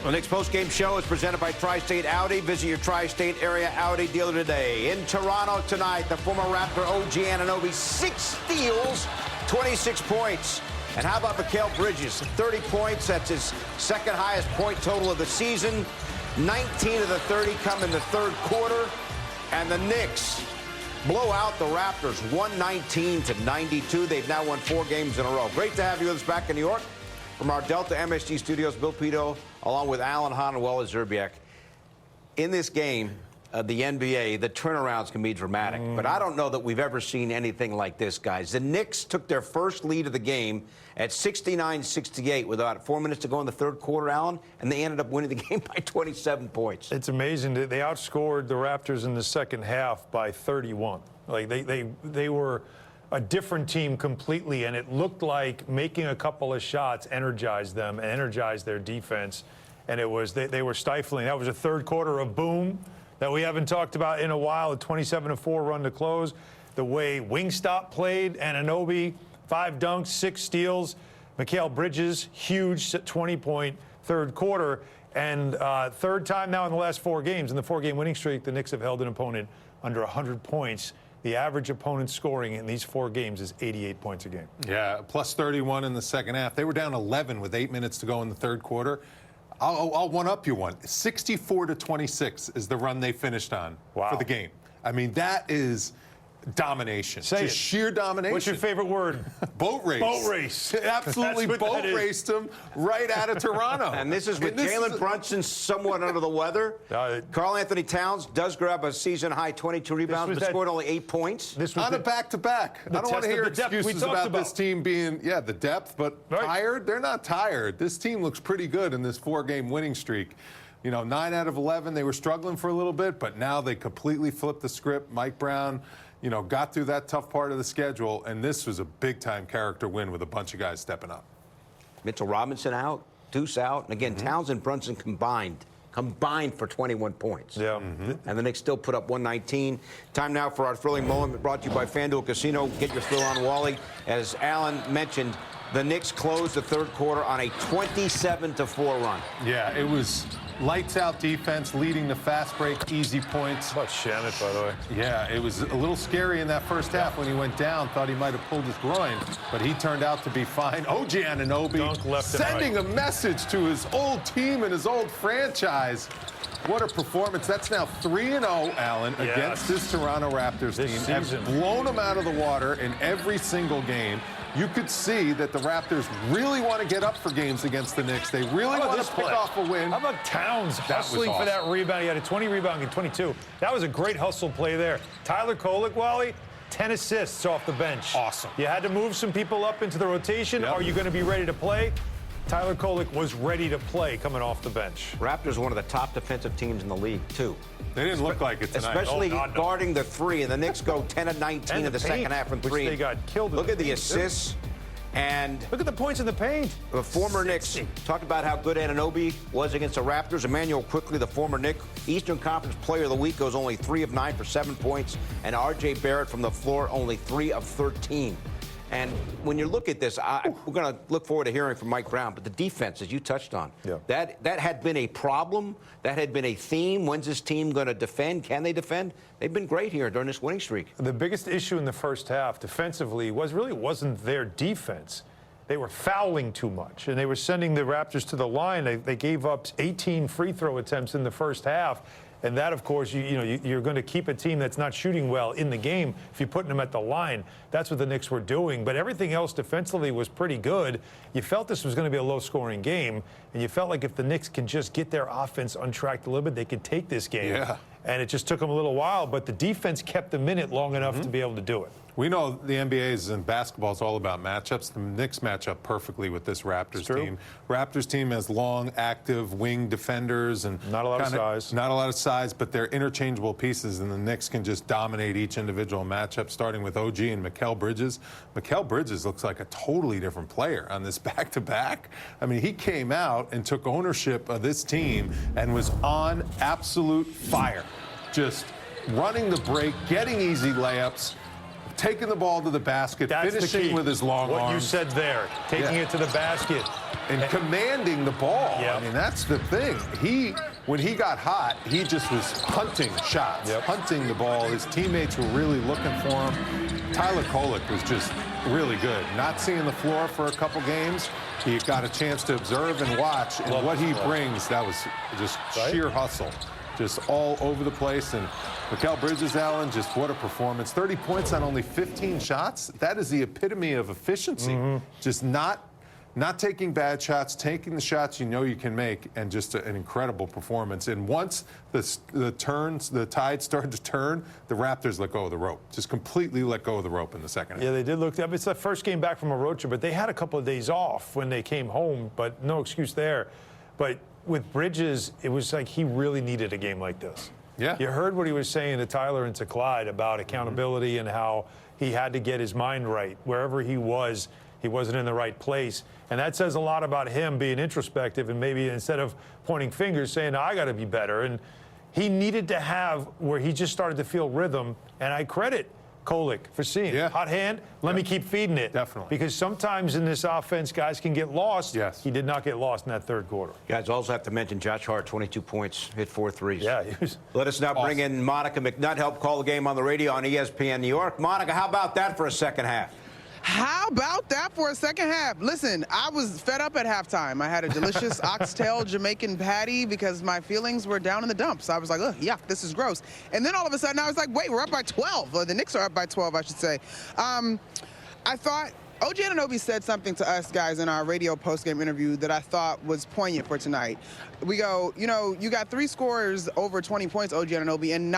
The Knicks postgame show is presented by Tri-State Audi. Visit your Tri-State area Audi dealer today. In Toronto tonight, the former Raptor OG Anunoby, 6 steals, 26 points. And how about Mikal Bridges? 30 points. That's his second highest point total of the season. 19 of the 30 come in the third quarter. And the Knicks blow out the Raptors 119-92. They've now won 4 games in a row. Great to have you with us back in New York. From our Delta MSG studios, Bill Pidto, along with Hahn and Wally Szczerbiak. In this game, the NBA, the turnarounds can be dramatic. But I don't know that we've ever seen anything like this, guys. The Knicks took their first lead of the game at 69-68 with about 4 minutes to go in the third quarter, Allen, and they ended up winning the game by 27 points. It's amazing. They outscored the Raptors in the second half by 31. Like, they were a different team completely, and it looked like making a couple of shots energized them and energized their defense, and it was they were stifling. That was a third quarter of boom that we haven't talked about in a while, a 27-4 run to close. The way Wingstop played, Anunoby, 5 dunks, 6 steals. Mikal Bridges, huge 20-point third quarter, and third time now in the last 4 games. In the 4-game winning streak, the Knicks have held an opponent under 100 points. The average opponent scoring in these 4 games is 88 points a game. Yeah, plus 31 in the second half. They were down 11 with 8 minutes to go in the third quarter. I'll one-up you one. 64-26 is the run they finished on for the game. I mean, that is domination. Just sheer domination. What's your favorite word? Boat race. Boat race. Absolutely boat raced them right out of Toronto. And this is with Jalen Brunson somewhat under the weather. Karl Anthony Towns does grab a season-high 22 rebounds, but scored only 8 points. This was on a back-to-back. I don't want to hear excuses about this team being, the depth, but tired. They're not tired. This team looks pretty good in this 4-game winning streak. 9 out of 11, they were struggling for a little bit, but now they completely flipped the script. Mike Brown, got through that tough part of the schedule, and this was a big-time character win with a bunch of guys stepping up. Mitchell Robinson out, Deuce out, and again, Towns and Brunson combined for 21 points. Yeah. And the Knicks still put up 119. Time now for our thrilling moment brought to you by FanDuel Casino. Get your thrill on, Wally. As Allen mentioned, the Knicks closed the third quarter on a 27-4 run. Yeah, it was lights-out defense leading to fast break, easy points. How about Shamet, by the way? Yeah, it was a little scary in that first half when he went down. Thought he might have pulled his groin, but he turned out to be fine. OG Anunoby sending a message to his old team and his old franchise. What a performance. That's now 3-0, Allen, against this Toronto Raptors team. Have blown them out of the water in every single game. You could see that the Raptors really want to get up for games against the Knicks. They really want to pick off a win. How about Towns hustling for that rebound? He had a 20 rebound and 22. That was a great hustle play there. Tyler Kolek, Wally, 10 assists off the bench. Awesome. You had to move some people up into the rotation. Are you going to be ready to play? Tyler Kolek was ready to play coming off the bench. Raptors are one of the top defensive teams in the league, too. They didn't look like it tonight. Especially guarding the 3, and the Knicks go 10 of 19 in the second half from 3. They got killed. Look at the assists. And look at the points in the paint. The former Knicks talked about how good Anunoby was against the Raptors. Emmanuel Quickly, the former Knick Eastern Conference Player of the Week, goes only 3 of 9 for 7 points. And R.J. Barrett from the floor, only 3 of 13. And when you look at this, we're going to look forward to hearing from Mike Brown. But the defense, as you touched on, that had been a problem. That had been a theme. When's this team going to defend? Can they defend? They've been great here during this winning streak. The biggest issue in the first half defensively wasn't their defense. They were fouling too much, and they were sending the Raptors to the line. They gave up 18 free throw attempts in the first half. And that, of course, you're going to keep a team that's not shooting well in the game if you're putting them at the line. That's what the Knicks were doing. But everything else defensively was pretty good. You felt this was going to be a low-scoring game, and you felt like if the Knicks can just get their offense untracked a little bit, they could take this game. Yeah. And it just took them a little while, but the defense kept them in it long enough to be able to do it. We know the NBA and basketball is all about matchups. The Knicks match up perfectly with this Raptors team. Raptors team has long, active wing defenders and not a lot of size. Not a lot of size, but they're interchangeable pieces, and the Knicks can just dominate each individual matchup, starting with OG and Mikal Bridges. Mikal Bridges looks like a totally different player on this back-to-back. I mean, he came out and took ownership of this team and was on absolute fire. Just running the break, getting easy layups. taking the ball to the basket, finishing with his long arms. What you said there, taking it to the basket. And commanding the ball. Yep. I mean, that's the thing. When he got hot, he just was hunting shots, hunting the ball. His teammates were really looking for him. Tyler Kolek was just really good. Not seeing the floor for a couple games. He got a chance to observe and watch. And what he brings, that was just sheer hustle. Just all over the place. And Mikal Bridges, Allen, just what a performance. 30 points on only 15 shots. That is the epitome of efficiency. Just not taking bad shots, taking the shots you know you can make, and just an incredible performance. And once the tide started to turn, the Raptors let go of the rope. Just completely let go of the rope in the second half. Yeah, they did look up. It's the first game back from a road trip, but they had a couple of days off when they came home, but no excuse there. But with Bridges, it was like he really needed a game like this. Yeah. You heard what he was saying to Tyler and to Clyde about accountability and how he had to get his mind right. Wherever he wasn't in the right place. And that says a lot about him being introspective and maybe instead of pointing fingers saying, I got to be better. And he needed to have where he just started to feel rhythm. And I credit Kolek for seeing hot hand. Let me keep feeding it. Definitely. Because sometimes in this offense, guys can get lost. Yes. He did not get lost in that third quarter. You guys also have to mention Josh Hart, 22 points, hit 4 threes. Yeah. He was Let us now bring in Monica McNutt, help call the game on the radio on ESPN New York. Monica, how about that for a second half? How about that for a second half? Listen, I was fed up at halftime. I had a delicious oxtail Jamaican patty because my feelings were down in the dumps. I was like, ugh, yuck, this is gross. And then all of a sudden I was like, wait, we're up by 12. Or the Knicks are up by 12, I should say. I thought OG Anunoby said something to us guys in our radio postgame interview that I thought was poignant for tonight. We go, you know, you got 3 scorers over 20 points, OG Anunoby, and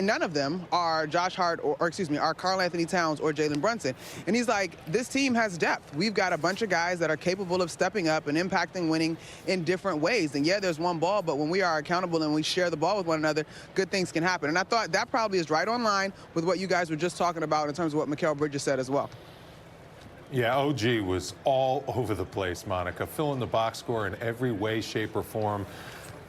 none of them are Josh Hart or are Karl Anthony Towns or Jalen Brunson. And he's like, this team has depth. We've got a bunch of guys that are capable of stepping up and impacting winning in different ways. And yeah, there's one ball, but when we are accountable and we share the ball with one another, good things can happen. And I thought that probably is right on line with what you guys were just talking about in terms of what Mikal Bridges said as well. Yeah, OG was all over the place, Monica, filling the box score in every way, shape, or form.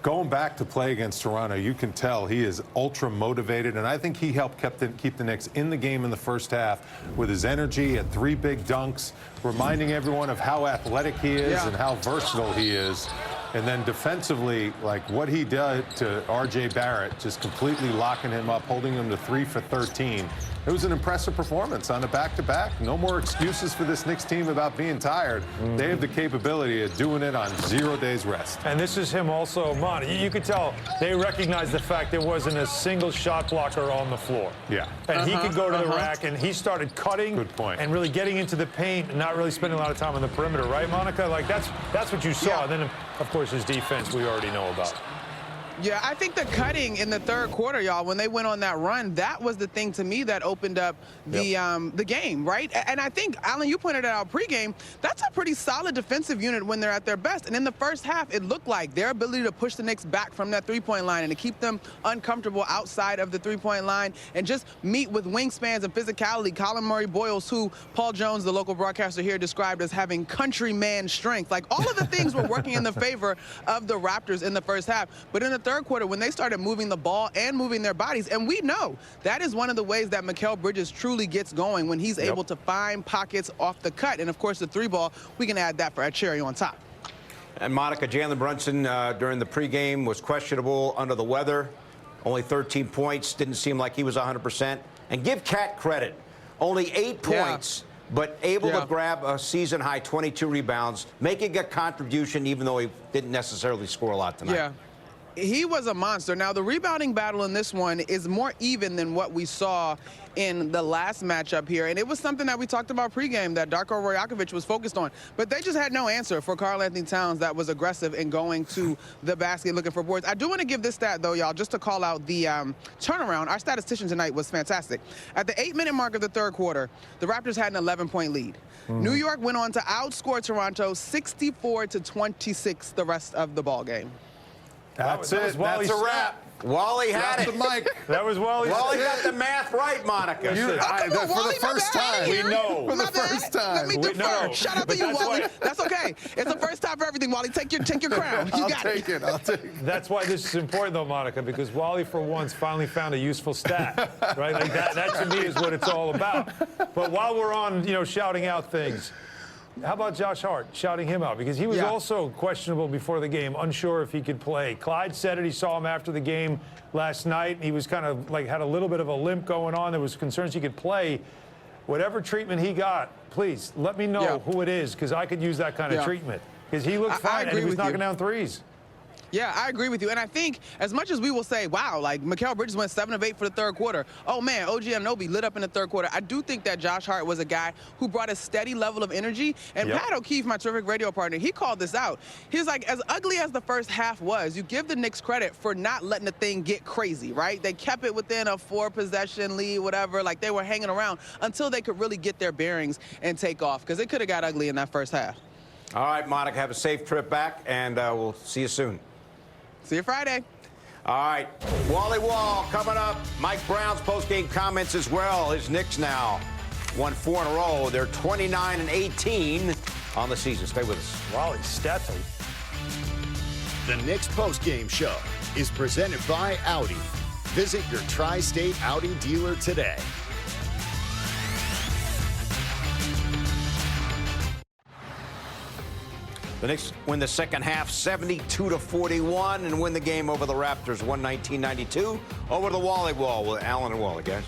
Going back to play against Toronto, you can tell he is ultra motivated, and I think he helped keep the Knicks in the game in the first half with his energy at 3 big dunks, reminding everyone of how athletic he is and how versatile he is. And then defensively, like what he did to R.J. Barrett, just completely locking him up, holding him to 3 for 13. It was an impressive performance on a back-to-back. No more excuses for this Knicks team about being tired. They have the capability of doing it on 0 days rest. And this is him also, you could tell they recognized the fact there wasn't a single shot blocker on the floor. Yeah. And he could go to the rack, and he started cutting and really getting into the paint and not really spending a lot of time on the perimeter, right, Monica? Like, that's what you saw. Yeah. And then, of course, his defense we already know about. Yeah, I think the cutting in the third quarter, y'all, when they went on that run, that was the thing to me that opened up the game, right? And I think, Alan, you pointed it out pregame, that's a pretty solid defensive unit when they're at their best. And in the first half, it looked like their ability to push the Knicks back from that three-point line and to keep them uncomfortable outside of the three-point line and just meet with wingspans and physicality. Colin Murray-Boyles, who Paul Jones, the local broadcaster here, described as having countryman strength. Like, all of the things were working in the favor of the Raptors in the first half. But in the third quarter, when they started moving the ball and moving their bodies, and we know that is one of the ways that Mikal Bridges truly gets going, when he's able to find pockets off the cut. And of course, the 3-ball, we can add that for a cherry on top. And Monica, Jalen Brunson during the pregame was questionable, under the weather, only 13 points, didn't seem like he was 100%. And give Cat credit, only 8 points, but able to grab a season-high 22 rebounds, making a contribution even though he didn't necessarily score a lot tonight. Yeah. He was a monster. Now, the rebounding battle in this one is more even than what we saw in the last matchup here. And it was something that we talked about pregame that Darko Rajakovic was focused on. But they just had no answer for Karl Anthony Towns that was aggressive in going to the basket looking for boards. I do want to give this stat, though, y'all, just to call out the turnaround. Our statistician tonight was fantastic. At the 8-minute mark of the third quarter, the Raptors had an 11-point lead. New York went on to outscore Toronto 64-26 the rest of the ball game. That's it. That's a wrap. Wally had Drop it. the mic. That was Wally. Wally got the math right, Monica. Come on, for Wally, the first time. We know. For the My bad. first time. Let me We defer. know. Shout out But to you, that's Wally. why- That's okay. It's the first time for everything, Wally. Take your crown. You I'll got take it. I'll take it. That's why this is important, though, Monica, because Wally, for once, finally found a useful stat, right? Like that to me is what it's all about. But while we're on, shouting out things, how about Josh Hart, shouting him out? Because he was also questionable before the game, unsure if he could play. Clyde said it. He saw him after the game last night. He was kind of like had a little bit of a limp going on. There was concerns he could play. Whatever treatment he got, please let me know who it is, because I could use that kind of treatment. Because he looked fine and he was knocking down threes. Yeah, I agree with you. And I think as much as we will say, wow, like Mikal Bridges went 7 of 8 for the third quarter. Oh, man, OG Anunoby lit up in the third quarter. I do think that Josh Hart was a guy who brought a steady level of energy. And Pat O'Keefe, my terrific radio partner, he called this out. He was like, as ugly as the first half was, you give the Knicks credit for not letting the thing get crazy, right? They kept it within a 4-possession lead, whatever. Like, they were hanging around until they could really get their bearings and take off, because it could have got ugly in that first half. All right, Monica, have a safe trip back, and we'll see you soon. See you Friday. All right, Wally Wall coming up. Mike Brown's postgame comments as well. His Knicks now won 4 in a row. They're 29-18 on the season. Stay with us. Wally, stats. The Knicks postgame show is presented by Audi. Visit your Tri-State Audi dealer today. The Knicks win the second half 72-41 and win the game over the Raptors 119-92. Over to the Wally Wall with Allen and Wally, guys.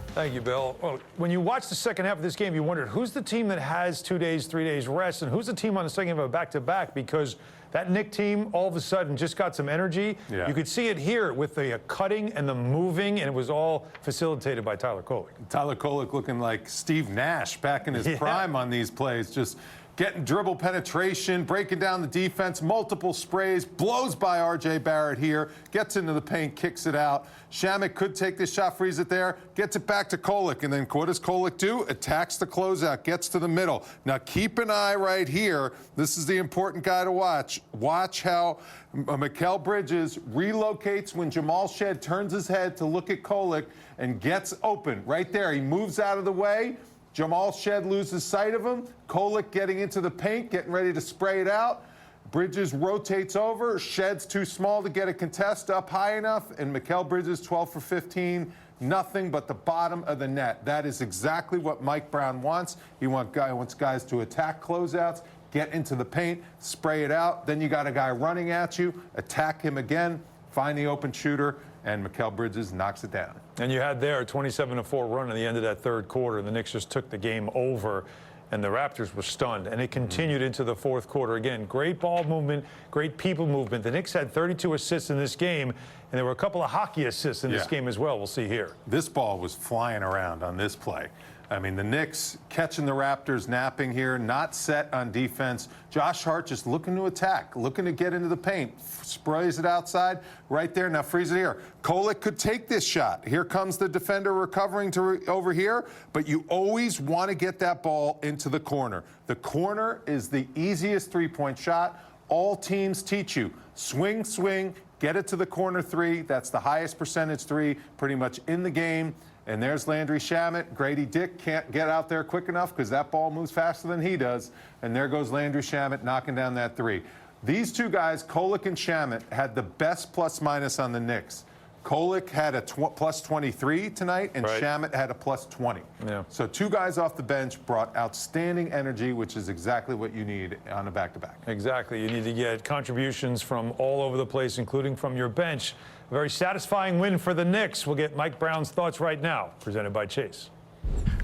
Thank you, Bill. Well, when you watch the second half of this game, you wondered who's the team that has 2 days, 3 days rest, and who's the team on the second half of a back-to-back, because that Knick team all of a sudden just got some energy. Yeah. You could see it here with the cutting and the moving, and it was all facilitated by Tyler Kolek. Tyler Kolek looking like Steve Nash back in his prime on these plays, just getting dribble penetration, breaking down the defense, multiple sprays, blows by R.J. Barrett here, gets into the paint, kicks it out. Shamet could take this shot, freeze it there, gets it back to Kolek, and then what does Kolek do? Attacks the closeout, gets to the middle. Now keep an eye right here. This is the important guy to watch. Watch how Mikal Bridges relocates when Jamal Shead turns his head to look at Kolek and gets open. Right there, he moves out of the way. Jamal Shead loses sight of him. Kolek getting into the paint, getting ready to spray it out. Bridges rotates over. Shead's too small to get a contest up high enough. And Mikal Bridges, 12 for 15. Nothing but the bottom of the net. That is exactly what Mike Brown wants. He wants guys to attack closeouts, get into the paint, spray it out. Then you got a guy running at you, attack him again, find the open shooter, and Mikal Bridges knocks it down. And you had there a 27-4 run at the end of that third quarter. The Knicks just took the game over, and the Raptors were stunned. And it continued into the fourth quarter. Again, great ball movement, great people movement. The Knicks had 32 assists in this game, and there were a couple of hockey assists in this game as well. We'll see here. This ball was flying around on this play. I mean, the Knicks catching the Raptors napping here, not set on defense. Josh Hart just looking to attack, looking to get into the paint, sprays it outside right there. Now freeze it here. Kolek could take this shot. Here comes the defender recovering over here, but you always want to get that ball into the corner. The corner is the easiest three-point shot. All teams teach you. Swing, swing, get it to the corner three. That's the highest percentage three pretty much in the game. And there's Landry Shamet. Grady Dick can't get out there quick enough because that ball moves faster than he does. And there goes Landry Shamet knocking down that three. These two guys, Kolek and Shamet, had the best plus-minus on the Knicks. Kolek had a plus 23 tonight, and Shamet had a plus 20. Yeah. So two guys off the bench brought outstanding energy, which is exactly what you need on a back-to-back. Exactly. You need to get contributions from all over the place, including from your bench. A very satisfying win for the Knicks. We'll get Mike Brown's thoughts right now, presented by Chase.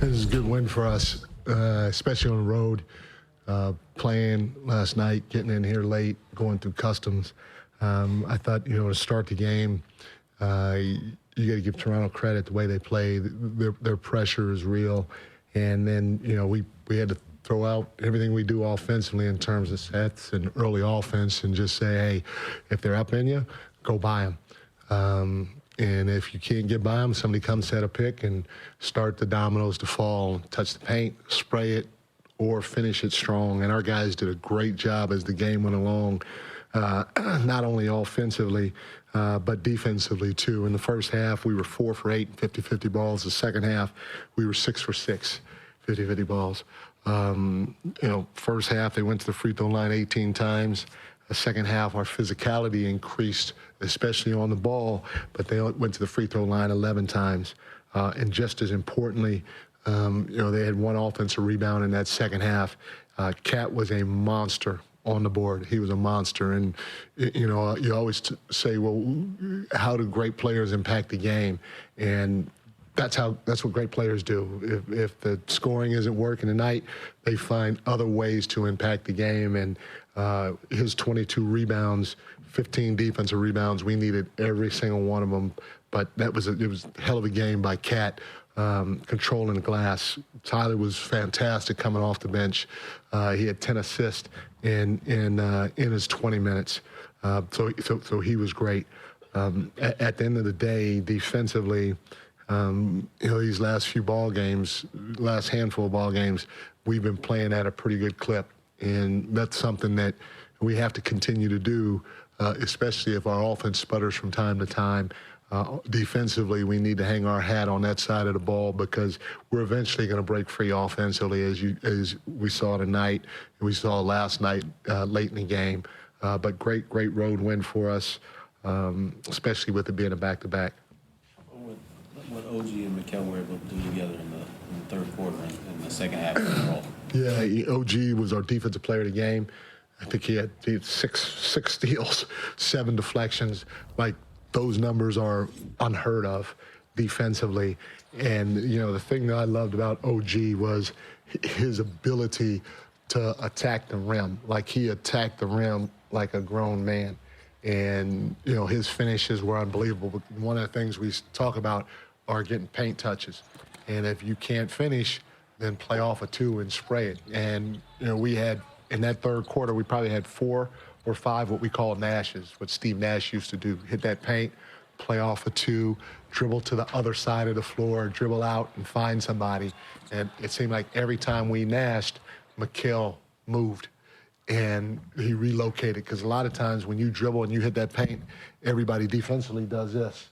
This is a good win for us, especially on the road. Playing last night, getting in here late, going through customs. I thought, to start the game, you got to give Toronto credit the way they play. Their pressure is real. And then, we had to throw out everything we do offensively in terms of sets and early offense and just say, hey, if they're up in you, go by them. And if you can't get by them, somebody comes set a pick and start the dominoes to fall, touch the paint, spray it, or finish it strong. And our guys did a great job as the game went along, not only offensively, but defensively too. In the first half, we were 4 for 8 and 50-50 balls. The second half, we were 6 for 6, 50-50 balls. First half, they went to the free throw line 18 times. The second half, our physicality increased, especially on the ball, but they went to the free throw line 11 times. And just as importantly, they had 1 offensive rebound in that second half. Cat was a monster on the board. He was a monster. And, you always say, well, how do great players impact the game? And that's what great players do. If the scoring isn't working tonight, they find other ways to impact the game. And his 22 rebounds, 15 defensive rebounds, we needed every single one of them. But it was a hell of a game by Cat, controlling the glass. Tyler was fantastic coming off the bench. He had 10 assists in his 20 minutes. So he was great. At the end of the day, defensively, these last few ball games, last handful of ball games, we've been playing at a pretty good clip. And that's something that we have to continue to do, especially if our offense sputters from time to time. Defensively, we need to hang our hat on that side of the ball because we're eventually going to break free offensively, as we saw tonight, and we saw last night late in the game. But great road win for us, especially with it being a back-to-back. What OG and Mikal were able to do together in the third quarter and the second half overall. Yeah, OG was our defensive player of the game. I think he had six steals, 7 deflections. Like, those numbers are unheard of defensively. And, the thing that I loved about OG was his ability to attack the rim. Like, he attacked the rim like a grown man. And, his finishes were unbelievable. But one of the things we talk about are getting paint touches. And if you can't finish, then play off a 2 and spray it. And, we had, in that third quarter, we probably had 4 or 5 what we call Nashes, what Steve Nash used to do. Hit that paint, play off a 2, dribble to the other side of the floor, dribble out and find somebody. And it seemed like every time we nashed, Mikal moved. And he relocated, because a lot of times when you dribble and you hit that paint, everybody defensively does this.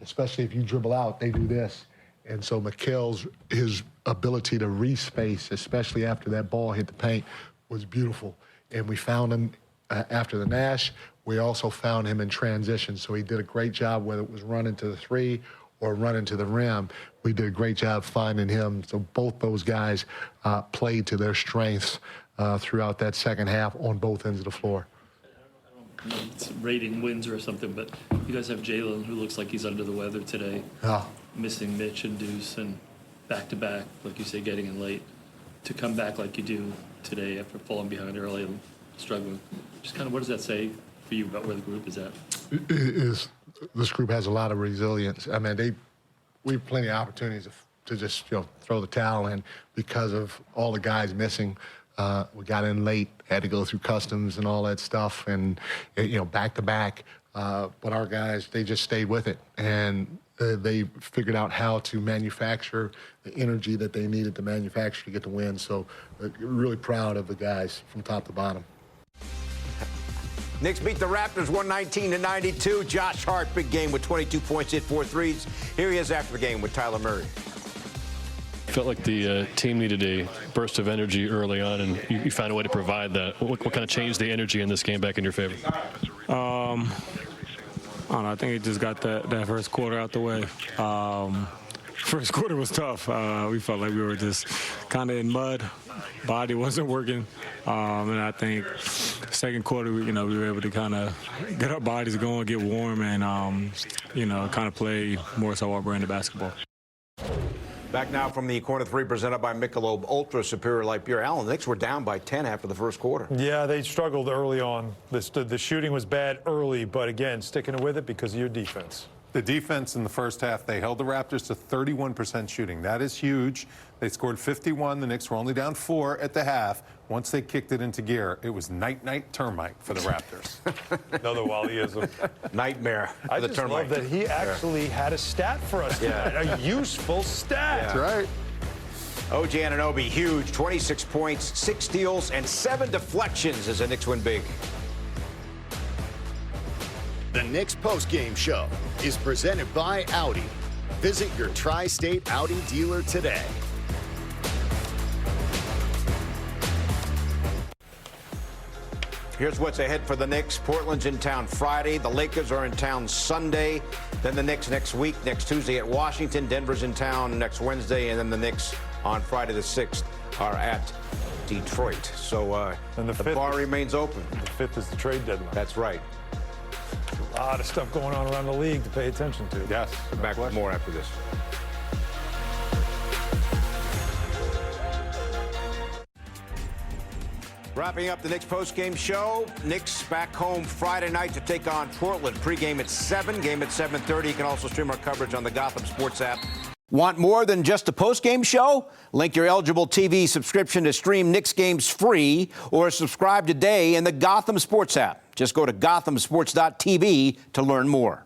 Especially if you dribble out, they do this. And so Mikal's, his ability to respace, especially after that ball hit the paint, was beautiful. And we found him after the Nash. We also found him in transition. So he did a great job, whether it was running to the 3 or running to the rim. We did a great job finding him. So both those guys played to their strengths throughout that second half on both ends of the floor. I don't know if it's rating wins or something, but you guys have Jalen, who looks like he's under the weather today, missing Mitch and Deuce, and back-to-back, like you say, getting in late. To come back like you do today after falling behind early and struggling, just kind of what does that say for you about where the group is at? This group has a lot of resilience. I mean, we have plenty of opportunities to just throw the towel in because of all the guys missing. We got in late, had to go through customs and all that stuff, and back to back. But our guys, they just stayed with it, and they figured out how to manufacture the energy that they needed to manufacture to get the win. So, really proud of the guys from top to bottom. Knicks beat the Raptors 119-92. Josh Hart, big game with 22 points, hit 4 threes. Here he is after the game with Tyler Murray. Felt like the team needed a burst of energy early on, and you found a way to provide that. What kind of changed the energy in this game back in your favor? I don't know. I think it just got that first quarter out the way. First quarter was tough. We felt like we were just kind of in mud. Body wasn't working. And I think second quarter, we were able to kind of get our bodies going, get warm, and, kind of play more so our brand of basketball. Back now from the corner 3 presented by Michelob Ultra Superior Light Beer. Alan, the Knicks were down by 10 after the first quarter. Yeah, they struggled early on. The shooting was bad early, but again, sticking with it because of your defense. The defense in the first half, they held the Raptors to 31% shooting. That is huge. They scored 51. The Knicks were only down 4 at the half. Once they kicked it into gear, it was night-night termite for the Raptors. Another Wallyism. Nightmare for the termite. I just love that he actually had a stat for us tonight, a useful stat. That's right. OG Anunoby, huge, 26 points, 6 steals, and 7 deflections as the Knicks win big. The Knicks postgame show is presented by Audi. Visit your Tri-State Audi dealer today. Here's what's ahead for the Knicks. Portland's in town Friday. The Lakers are in town Sunday. Then the Knicks next week, next Tuesday at Washington. Denver's in town next Wednesday. And then the Knicks on Friday the 6th are at Detroit. So and the bar remains open. The 5th is the trade deadline. That's right. A lot of stuff going on around the league to pay attention to. Yes. Back with more after this. Wrapping up the Knicks postgame show. Knicks back home Friday night to take on Portland. Pre-game at 7, game at 7:30. You can also stream our coverage on the Gotham Sports app. Want more than just a postgame show? Link your eligible TV subscription to stream Knicks games free or subscribe today in the Gotham Sports app. Just go to gothamsports.tv to learn more.